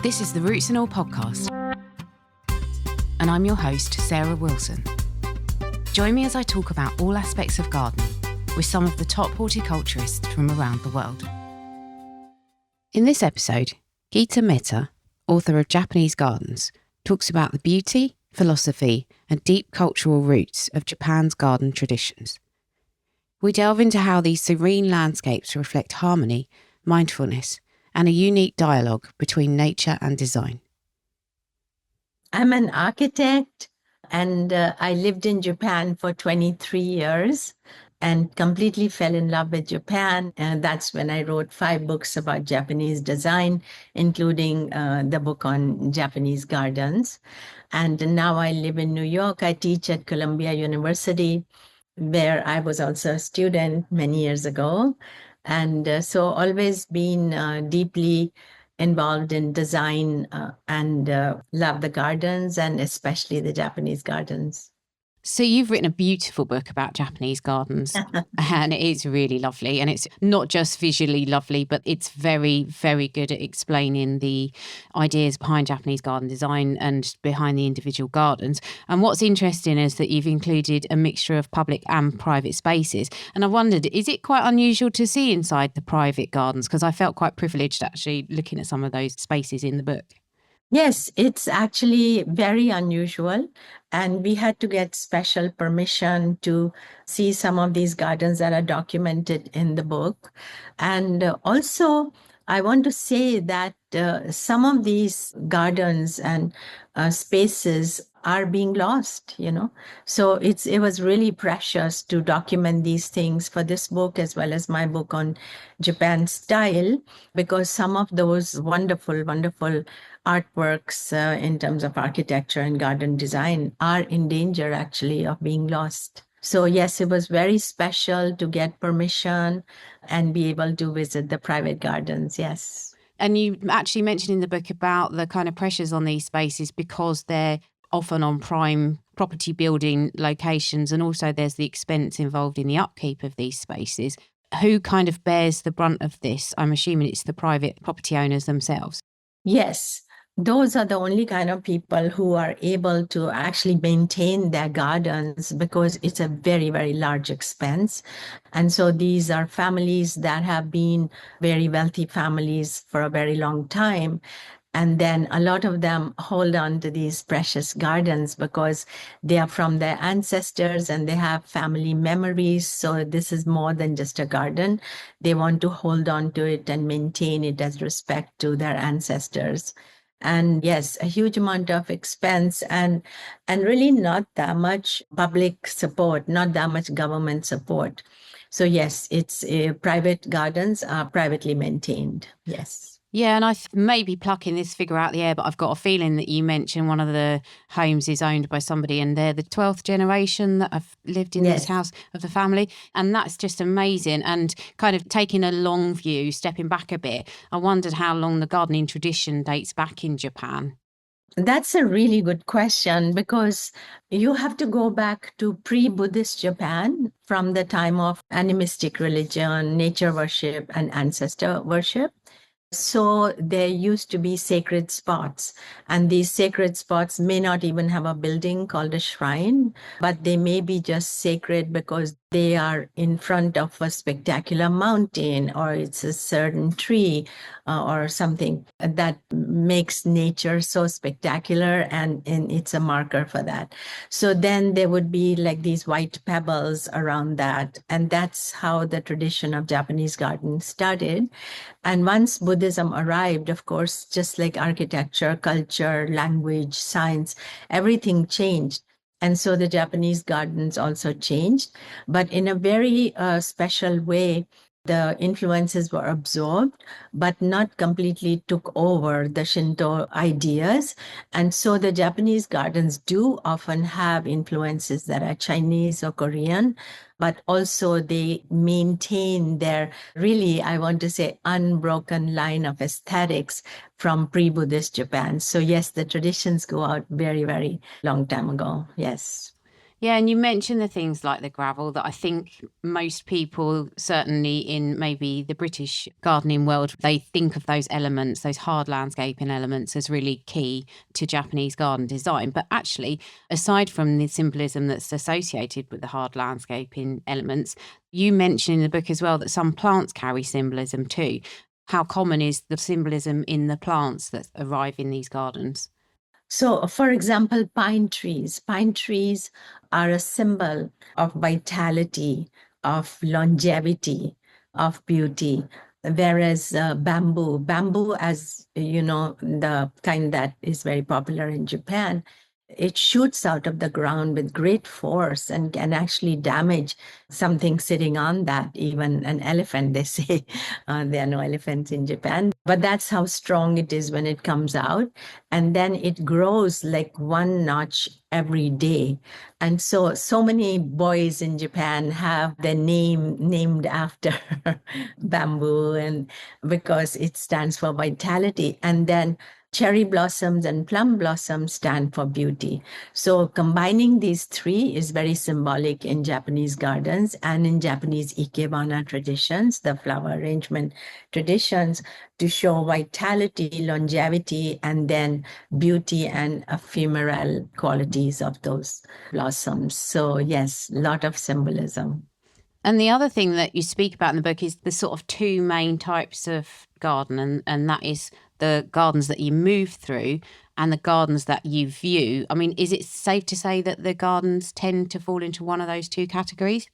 This is the Roots and All podcast, and I'm your host, Sarah Wilson. Join me as I talk about all aspects of gardening with some of the top horticulturists from around the world. In this episode, Geeta Mehta, author of Japanese Gardens, talks about the beauty, philosophy, and deep cultural roots of Japan's garden traditions. We delve into how these serene landscapes reflect harmony, mindfulness, and a unique dialogue between nature and design. I'm an architect, and I lived in Japan for 23 years and completely fell in love with Japan. And that's when I wrote 5 books about Japanese design, including the book on Japanese gardens. And now I live in New York. I teach at Columbia University, where I was also a student many years ago. And so always been deeply involved in design and love the gardens, and especially the Japanese gardens. So you've written a beautiful book about Japanese gardens and it is really lovely, and it's not just visually lovely, but it's very, very good at explaining the ideas behind Japanese garden design and behind the individual gardens. And what's interesting is that you've included a mixture of public and private spaces. And I wondered, is it quite unusual to see inside the private gardens? Because I felt quite privileged actually looking at some of those spaces in the book. Yes, it's actually very unusual. And we had to get special permission to see some of these gardens that are documented in the book. And also, I want to say that some of these gardens and spaces are being lost, So it was really precious to document these things for this book as well as my book on Japan style, because some of those wonderful, wonderful artworks in terms of architecture and garden design are in danger actually of being lost. So yes, it was very special to get permission and be able to visit the private gardens, yes. And you actually mentioned in the book about the kind of pressures on these spaces because they're often on prime property building locations, and also there's the expense involved in the upkeep of these spaces. Who kind of bears the brunt of this? I'm assuming it's the private property owners themselves. Yes. Those are the only kind of people who are able to actually maintain their gardens, because it's a very, very large expense. And so these are families that have been very wealthy families for a very long time. And then a lot of them hold on to these precious gardens because they are from their ancestors and they have family memories. So this is more than just a garden. They want to hold on to it and maintain it as respect to their ancestors. And yes, a huge amount of expense and really not that much public support, not that much government support. So yes, it's private gardens are privately maintained. Yes. Yeah, and I may be plucking this figure out the air, but I've got a feeling that you mentioned one of the homes is owned by somebody and they're the 12th generation that have lived in this house of the family. And that's just amazing. And kind of taking a long view, stepping back a bit, I wondered how long the gardening tradition dates back in Japan. That's a really good question, because you have to go back to pre-Buddhist Japan, from the time of animistic religion, nature worship, and ancestor worship. So there used to be sacred spots, and these sacred spots may not even have a building called a shrine, but they may be just sacred because they are in front of a spectacular mountain, or it's a certain tree or something that makes nature so spectacular, and it's a marker for that. So then there would be like these white pebbles around that, and that's how the tradition of Japanese garden started. And once Buddhism arrived, of course, just like architecture, culture, language, science, everything changed. And so the Japanese gardens also changed, but in a very special way. The influences were absorbed, but not completely took over the Shinto ideas. And so the Japanese gardens do often have influences that are Chinese or Korean, but also they maintain their really, I want to say, unbroken line of aesthetics from pre-Buddhist Japan. So yes, the traditions go out very, very long time ago. Yes. Yeah, and you mentioned the things like the gravel that I think most people, certainly in maybe the British gardening world, they think of those elements, those hard landscaping elements, as really key to Japanese garden design. But actually, aside from the symbolism that's associated with the hard landscaping elements, you mention in the book as well that some plants carry symbolism too. How common is the symbolism in the plants that arrive in these gardens? So, for example, pine trees. Pine trees are a symbol of vitality, of longevity, of beauty. Whereas bamboo, as you know, the kind that is very popular in Japan, it shoots out of the ground with great force and can actually damage something sitting on that, even an elephant, they say. There are no elephants in Japan, but that's how strong it is when it comes out. And then it grows like one notch every day. And so many boys in Japan have their name named after bamboo, and because it stands for vitality. And then cherry blossoms and plum blossoms stand for beauty. So combining these three is very symbolic in Japanese gardens and in Japanese ikebana traditions, the flower arrangement traditions, to show vitality, longevity, and then beauty and ephemeral qualities of those blossoms. So yes, a lot of symbolism. And the other thing that you speak about in the book is the sort of two main types of garden, and that is the gardens that you move through and the gardens that you view. I mean, is it safe to say that the gardens tend to fall into one of those two categories?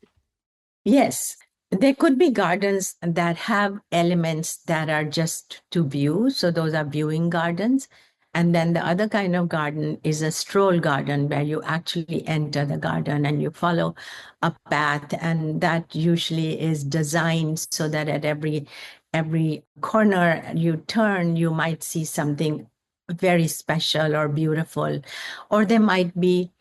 Yes, there could be gardens that have elements that are just to view. So those are viewing gardens. And then the other kind of garden is a stroll garden where you actually enter the garden and you follow a path. And that usually is designed so that at every corner you turn, you might see something very special or beautiful. Or there might be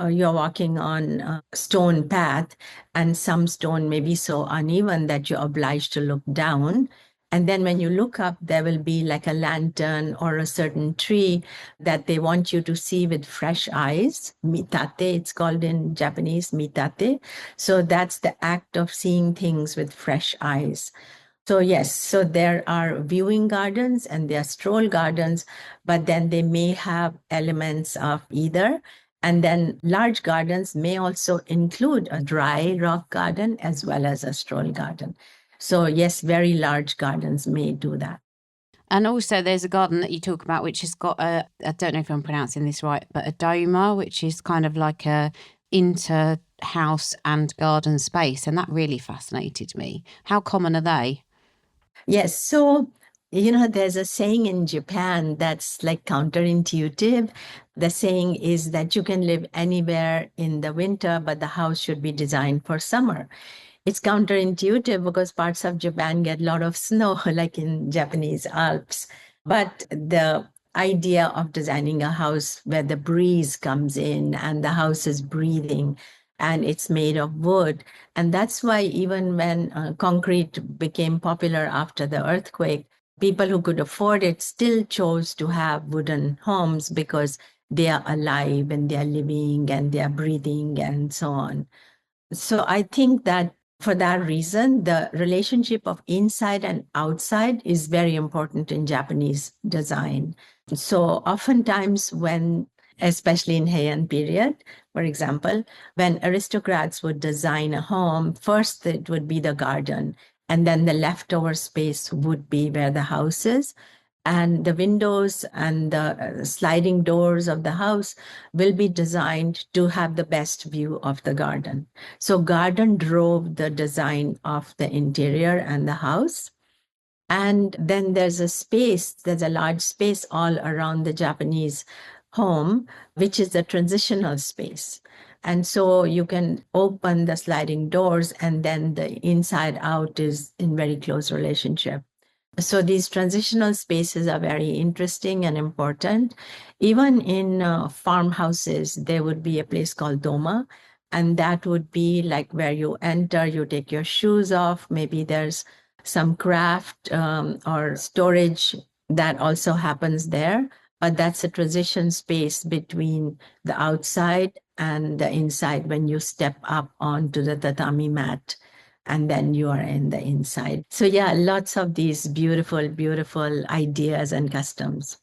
you're walking on a stone path, and some stone may be so uneven that you're obliged to look down. And then when you look up, there will be like a lantern or a certain tree that they want you to see with fresh eyes. Mitate, it's called in Japanese, mitate. So that's the act of seeing things with fresh eyes. So yes, so there are viewing gardens and there are stroll gardens, but then they may have elements of either. And then large gardens may also include a dry rock garden as well as a stroll garden. So yes, very large gardens may do that. And also there's a garden that you talk about which has got I don't know if I'm pronouncing this right, but a doma, which is kind of like a inter-house and garden space. And that really fascinated me. How common are they? Yes. So, there's a saying in Japan that's like counterintuitive. The saying is that you can live anywhere in the winter, but the house should be designed for summer. It's counterintuitive because parts of Japan get a lot of snow, like in Japanese Alps. But the idea of designing a house where the breeze comes in and the house is breathing and it's made of wood. And that's why even when concrete became popular after the earthquake, people who could afford it still chose to have wooden homes because they are alive and they are living and they are breathing and so on. So I think that for that reason, the relationship of inside and outside is very important in Japanese design. So oftentimes when, especially in Heian period, for example, when aristocrats would design a home, first it would be the garden, and then the leftover space would be where the house is. And the windows and the sliding doors of the house will be designed to have the best view of the garden. So garden drove the design of the interior and the house. And then there's a large space all around the Japanese home, which is the transitional space. And so you can open the sliding doors and then the inside out is in very close relationship. So these transitional spaces are very interesting and important. Even in farmhouses, there would be a place called doma, and that would be like where you enter, you take your shoes off. Maybe there's some craft or storage that also happens there, but that's a transition space between the outside and the inside when you step up onto the tatami mat, and then you are in the inside. So yeah, lots of these beautiful, beautiful ideas and customs.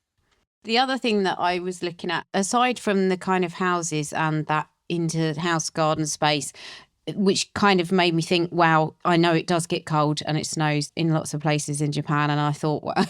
The other thing that I was looking at, aside from the kind of houses and that inter-house garden space, which kind of made me think, wow, I know it does get cold and it snows in lots of places in Japan. And I thought, well,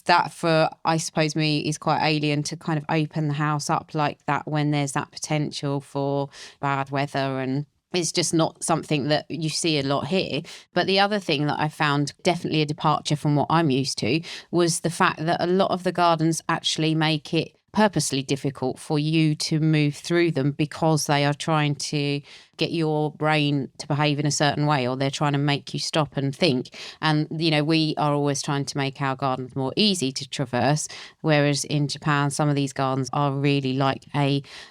that for, I suppose, me is quite alien to kind of open the house up like that when there's that potential for bad weather, and it's just not something that you see a lot here. But the other thing that I found definitely a departure from what I'm used to was the fact that a lot of the gardens actually make it purposely difficult for you to move through them, because they are trying to get your brain to behave in a certain way, or they're trying to make you stop and think. And we are always trying to make our gardens more easy to traverse, whereas in Japan some of these gardens are really like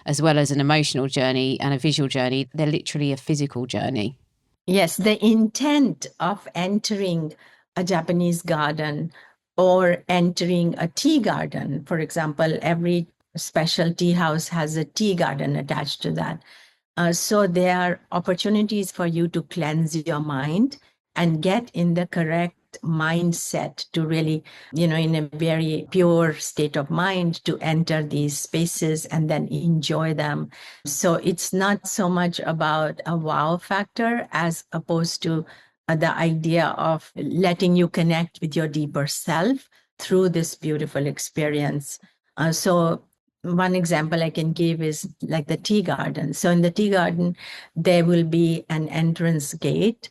as well as an emotional journey and a visual journey, they're literally a physical journey. Yes, the intent of entering a Japanese garden or entering a tea garden, for example, every special tea house has a tea garden attached to that. So there are opportunities for you to cleanse your mind and get in the correct mindset to really, in a very pure state of mind, to enter these spaces and then enjoy them. So it's not so much about a wow factor as opposed to the idea of letting you connect with your deeper self through this beautiful experience. So one example I can give is like the tea garden. So in the tea garden, there will be an entrance gate,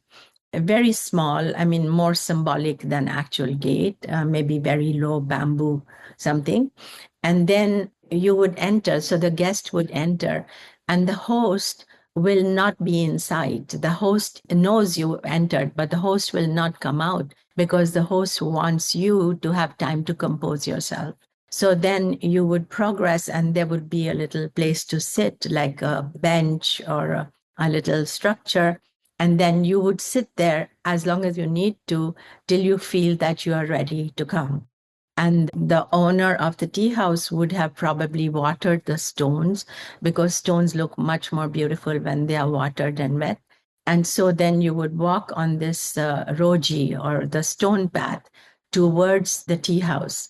very small, I mean, more symbolic than actual gate, maybe very low bamboo, something. And then you would enter, so the guest would enter, and the host will not be inside. The host knows you entered, but the host will not come out because the host wants you to have time to compose yourself. So then you would progress, and there would be a little place to sit, like a bench or a little structure. And then you would sit there as long as you need to till you feel that you are ready to come. And the owner of the tea house would have probably watered the stones, because stones look much more beautiful when they are watered and wet. And so then you would walk on this roji, or the stone path, towards the tea house.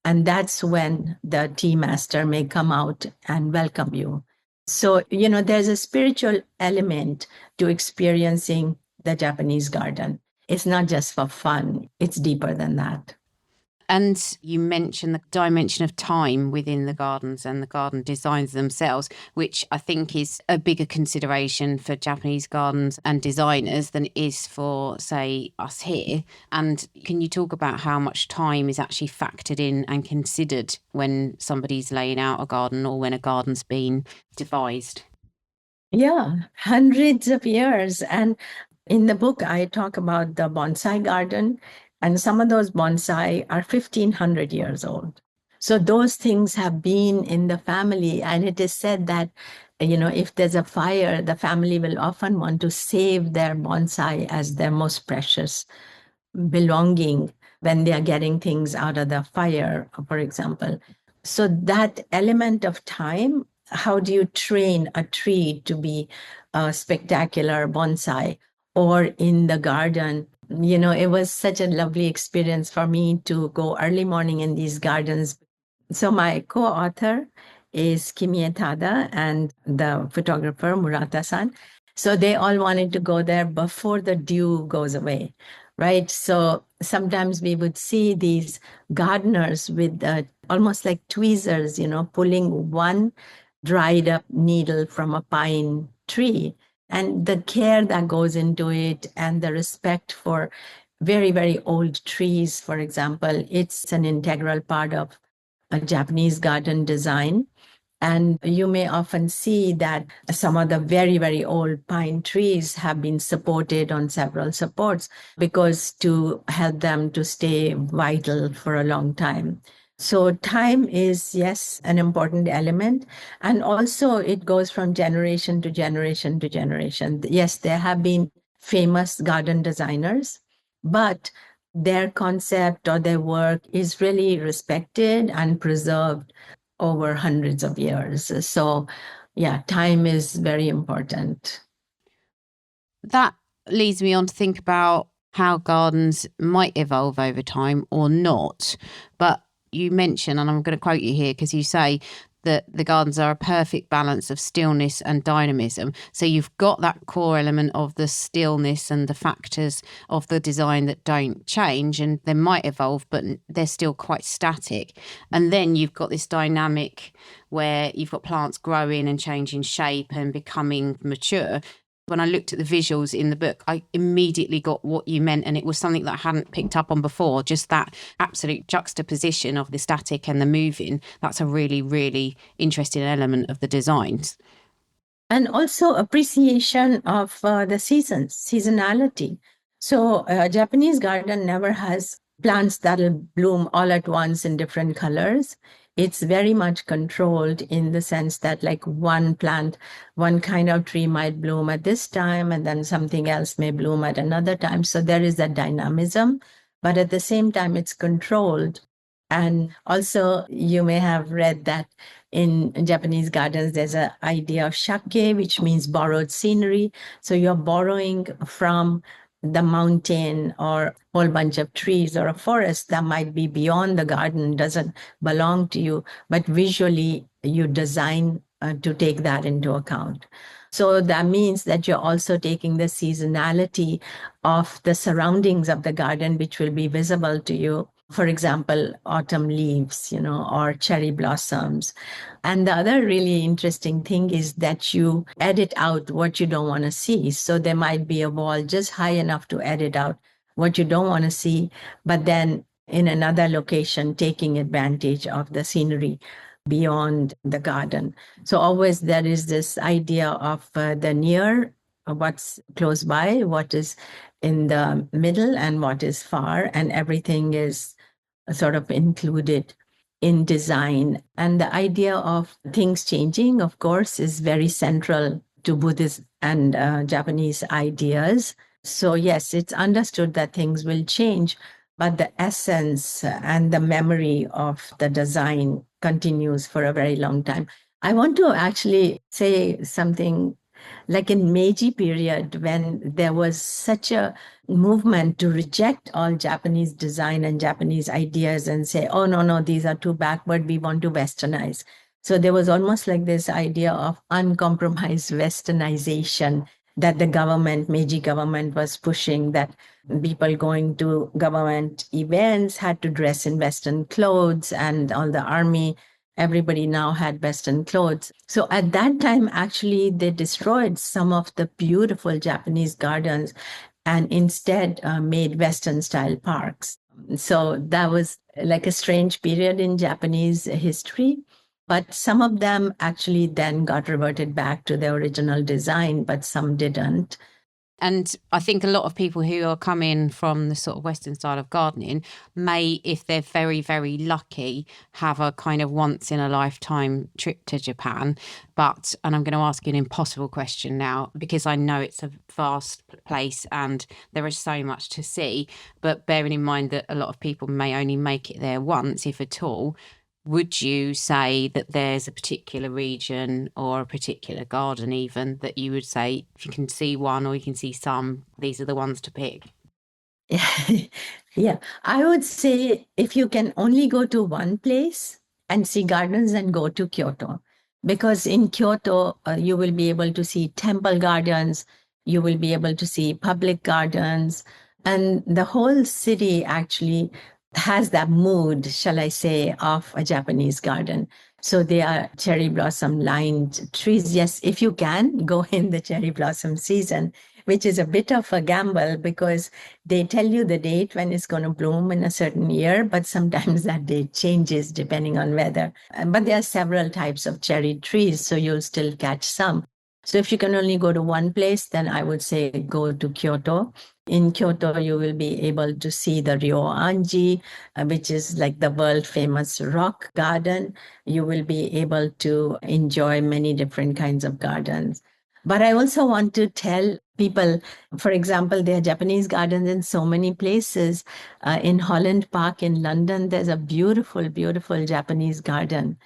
And that's when the tea master may come out and welcome you. So, there's a spiritual element to experiencing the Japanese garden. It's not just for fun, it's deeper than that. And you mentioned the dimension of time within the gardens and the garden designs themselves, which I think is a bigger consideration for Japanese gardens and designers than it is for, say, us here. And can you talk about how much time is actually factored in and considered when somebody's laying out a garden or when a garden's been devised? Yeah, hundreds of years. And in the book, I talk about the bonsai garden, and some of those bonsai are 1,500 years old. So those things have been in the family. And it is said that, if there's a fire, the family will often want to save their bonsai as their most precious belonging when they are getting things out of the fire, for example. So that element of time, how do you train a tree to be a spectacular bonsai? Or in the garden, it was such a lovely experience for me to go early morning in these gardens. So my co-author is Kimie Tada and the photographer Murata-san. So they all wanted to go there before the dew goes away, right? So sometimes we would see these gardeners with almost like tweezers, pulling one dried up needle from a pine tree. And the care that goes into it and the respect for very, very old trees, for example, it's an integral part of a Japanese garden design. And you may often see that some of the very, very old pine trees have been supported on several supports because to help them to stay vital for a long time. So time is, yes, an important element. And also it goes from generation to generation to generation. Yes, there have been famous garden designers, but their concept or their work is really respected and preserved over hundreds of years. So yeah, time is very important. That leads me on to think about how gardens might evolve over time or not. But you mention, and I'm going to quote you here because you say that the gardens are a perfect balance of stillness and dynamism. So you've got that core element of the stillness and the factors of the design that don't change, and they might evolve, but they're still quite static. And then you've got this dynamic where you've got plants growing and changing shape and becoming mature. When I looked at the visuals in the book, I immediately got what you meant, and it was something that I hadn't picked up on before, just that absolute juxtaposition of the static and the moving. That's a really, really interesting element of the designs. And also appreciation of the seasons, seasonality. So a Japanese garden never has plants that'll bloom all at once in different colors. It's very much controlled in the sense that like one plant, one kind of tree might bloom at this time and then something else may bloom at another time. So there is that dynamism, but at the same time it's controlled. And also you may have read that in Japanese gardens, there's an idea of shake, which means borrowed scenery. So you're borrowing from the mountain or a whole bunch of trees or a forest that might be beyond the garden, doesn't belong to you, but visually you design to take that into account. So that means that you're also taking the seasonality of the surroundings of the garden, which will be visible to you. For example, autumn leaves, or cherry blossoms. And the other really interesting thing is that you edit out what you don't want to see. So there might be a wall just high enough to edit out what you don't want to see, but then in another location, taking advantage of the scenery beyond the garden. So always there is this idea of the near, what's close by, what is in the middle, and what is far, and everything is sort of included in design. And the idea of things changing, of course, is very central to Buddhist and Japanese ideas. So, yes, it's understood that things will change, but the essence and the memory of the design continues for a very long time. I want to actually say something like in Meiji period, when there was such a movement to reject all Japanese design and Japanese ideas and say, oh, no, no, these are too backward, we want to westernize. So there was almost like this idea of uncompromised westernization that the government, Meiji government, was pushing, that people going to government events had to dress in Western clothes, and all the army, everybody now had Western clothes. So at that time, actually, they destroyed some of the beautiful Japanese gardens and instead made Western style parks. So that was like a strange period in Japanese history. But some of them actually then got reverted back to their original design, but some didn't. And I think a lot of people who are coming from the sort of Western style of gardening may, if they're very, very lucky, have a kind of once in a lifetime trip to Japan. But, and I'm going to ask you an impossible question now, because I know it's a vast place and there is so much to see. But bearing in mind that a lot of people may only make it there once, if at all, would you say that there's a particular region or a particular garden even that you would say, if you can see one or you can see some, these are the ones to pick? Yeah, I would say if you can only go to one place and see gardens, then go to Kyoto. Because in Kyoto, you will be able to see temple gardens, you will be able to see public gardens, and the whole city actually has that mood, shall I say, of a Japanese garden. So they are cherry blossom lined trees. Yes, if you can, go in the cherry blossom season, which is a bit of a gamble because they tell you the date when it's going to bloom in a certain year, but sometimes that date changes depending on weather. But there are several types of cherry trees, so you'll still catch some. So if you can only go to one place, then I would say go to Kyoto. In Kyoto, you will be able to see the Ryoanji, which is like the world famous rock garden. You will be able to enjoy many different kinds of gardens. But I also want to tell people, for example, there are Japanese gardens in so many places. In Holland Park in London, there's a beautiful, beautiful Japanese garden.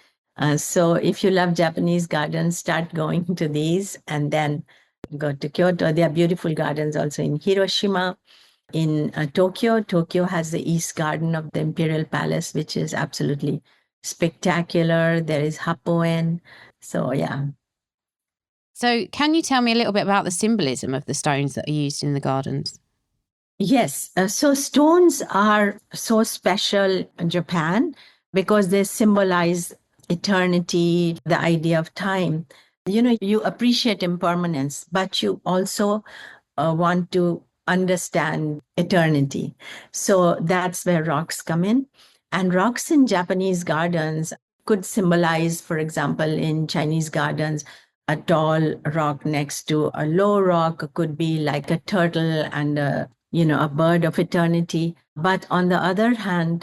So if you love Japanese gardens, start going to these and then go to Kyoto. There are beautiful gardens also in Hiroshima. In Tokyo, Tokyo has the East Garden of the Imperial Palace, which is absolutely spectacular. There is Hapoen. So, yeah. So can you tell me a little bit about the symbolism of the stones that are used in the gardens? Yes. So stones are so special in Japan because they symbolize eternity, the idea of time. You appreciate impermanence, but you also want to understand eternity. So that's where rocks come in. And rocks in Japanese gardens could symbolize, for example, in Chinese gardens, a tall rock next to a low rock could be like a turtle and a bird of eternity. But on the other hand,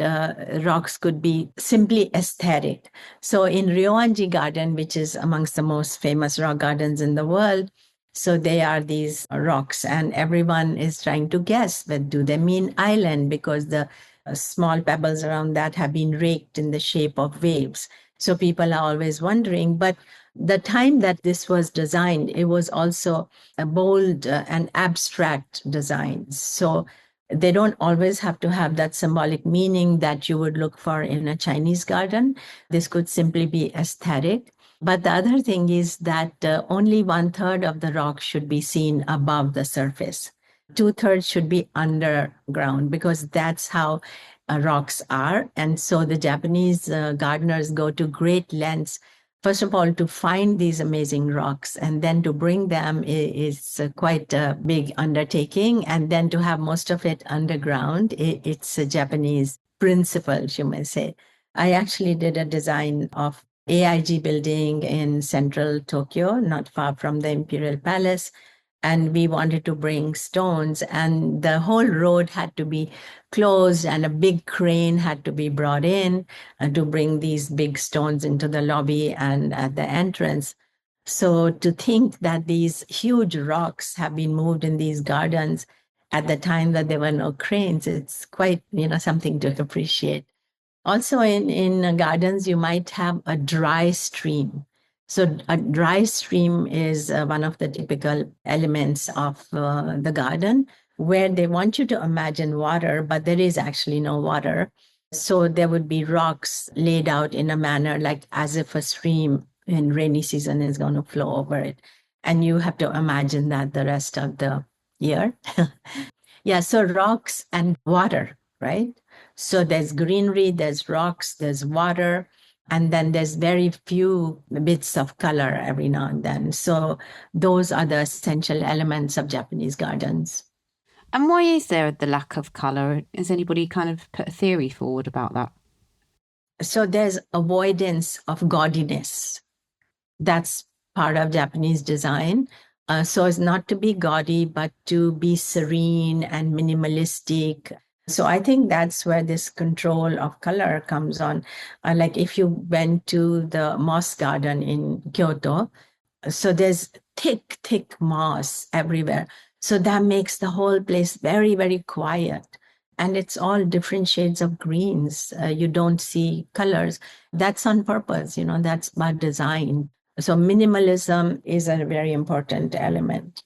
rocks could be simply aesthetic. So in Ryoanji Garden, which is amongst the most famous rock gardens in the world, so they are these rocks, and everyone is trying to guess, but do they mean island? Because the small pebbles around that have been raked in the shape of waves. So people are always wondering. But the time that this was designed, it was also a bold and abstract design. So they don't always have to have that symbolic meaning that you would look for in a Chinese garden. This could simply be aesthetic. But the other thing is that only 1/3 of the rock should be seen above the surface. 2/3 should be underground because that's how rocks are. And so the Japanese gardeners go to great lengths, first of all, to find these amazing rocks, and then to bring them is quite a big undertaking. And then to have most of it underground, it's a Japanese principle, you may say. I actually did a design of AIG building in central Tokyo, not far from the Imperial Palace. And we wanted to bring stones, and the whole road had to be closed, and a big crane had to be brought in to bring these big stones into the lobby and at the entrance. So to think that these huge rocks have been moved in these gardens at the time that there were no cranes, it's quite, something to appreciate. Also, in gardens, you might have a dry stream. So, a dry stream is one of the typical elements of the garden where they want you to imagine water, but there is actually no water. So, there would be rocks laid out in a manner like as if a stream in rainy season is going to flow over it. And you have to imagine that the rest of the year. Yeah, so rocks and water, right? So there's greenery, there's rocks, there's water, and then there's very few bits of color every now and then. So those are the essential elements of Japanese gardens. And why is there the lack of colour? Has anybody kind of put a theory forward about that? So there's avoidance of gaudiness. That's part of Japanese design. So as not to be gaudy, but to be serene and minimalistic. So I think that's where this control of color comes on. Like if you went to the moss garden in Kyoto, so there's thick, thick moss everywhere. So that makes the whole place very, very quiet. And it's all different shades of greens. You don't see colors. That's on purpose, that's by design. So minimalism is a very important element.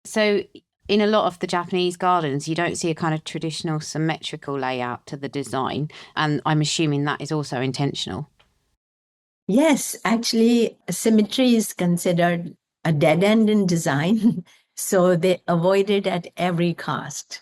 So in a lot of the Japanese gardens, you don't see a kind of traditional symmetrical layout to the design. And I'm assuming that is also intentional. Yes, actually, symmetry is considered a dead end in design. So they avoid it at every cost.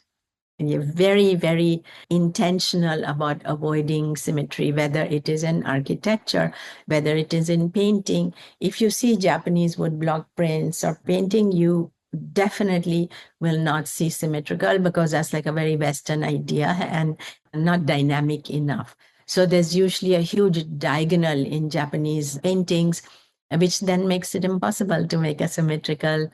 And you're very, very intentional about avoiding symmetry, whether it is in architecture, whether it is in painting. If you see Japanese woodblock prints or painting, you definitely will not see symmetrical because that's like a very Western idea and not dynamic enough. So there's usually a huge diagonal in Japanese paintings, which then makes it impossible to make a symmetrical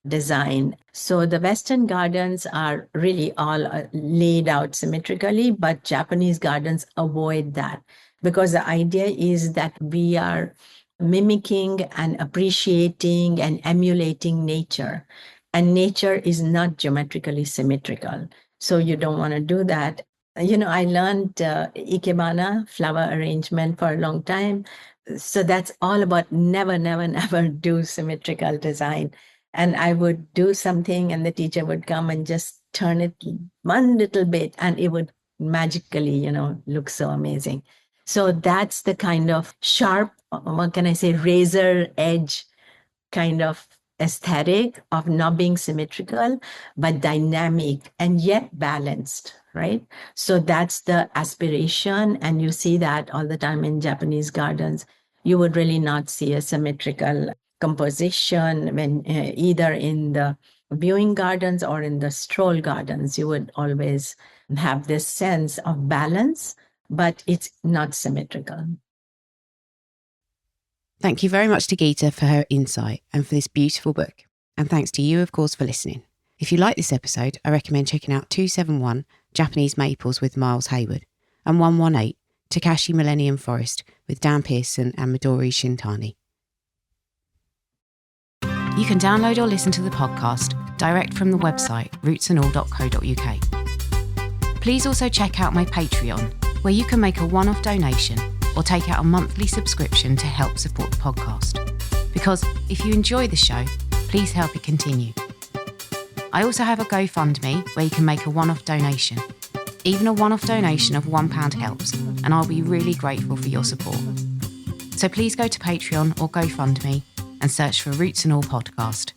design. So the Western gardens are really all laid out symmetrically, but Japanese gardens avoid that because the idea is that we are mimicking and appreciating and emulating nature. And nature is not geometrically symmetrical. So you don't want to do that. I learned Ikebana flower arrangement for a long time. So that's all about never, never, never do symmetrical design. And I would do something and the teacher would come and just turn it one little bit and it would magically, look so amazing. So that's the kind of sharp, what can I say, razor edge kind of aesthetic of not being symmetrical, but dynamic and yet balanced, right? So that's the aspiration. And you see that all the time in Japanese gardens. You would really not see a symmetrical composition when either in the viewing gardens or in the stroll gardens. You would always have this sense of balance, but it's not symmetrical. Thank you very much to Geeta for her insight and for this beautiful book. And thanks to you, of course, for listening. If you like this episode, I recommend checking out 271 Japanese Maples with Miles Hayward and 118 Takashi Millennium Forest with Dan Pearson and Midori Shintani. You can download or listen to the podcast direct from the website rootsandall.co.uk. Please also check out my Patreon, where you can make a one-off donation or take out a monthly subscription to help support the podcast. Because if you enjoy the show, please help it continue. I also have a GoFundMe where you can make a one-off donation. Even a one-off donation of £1 helps, and I'll be really grateful for your support. So please go to Patreon or GoFundMe and search for Roots and All Podcast.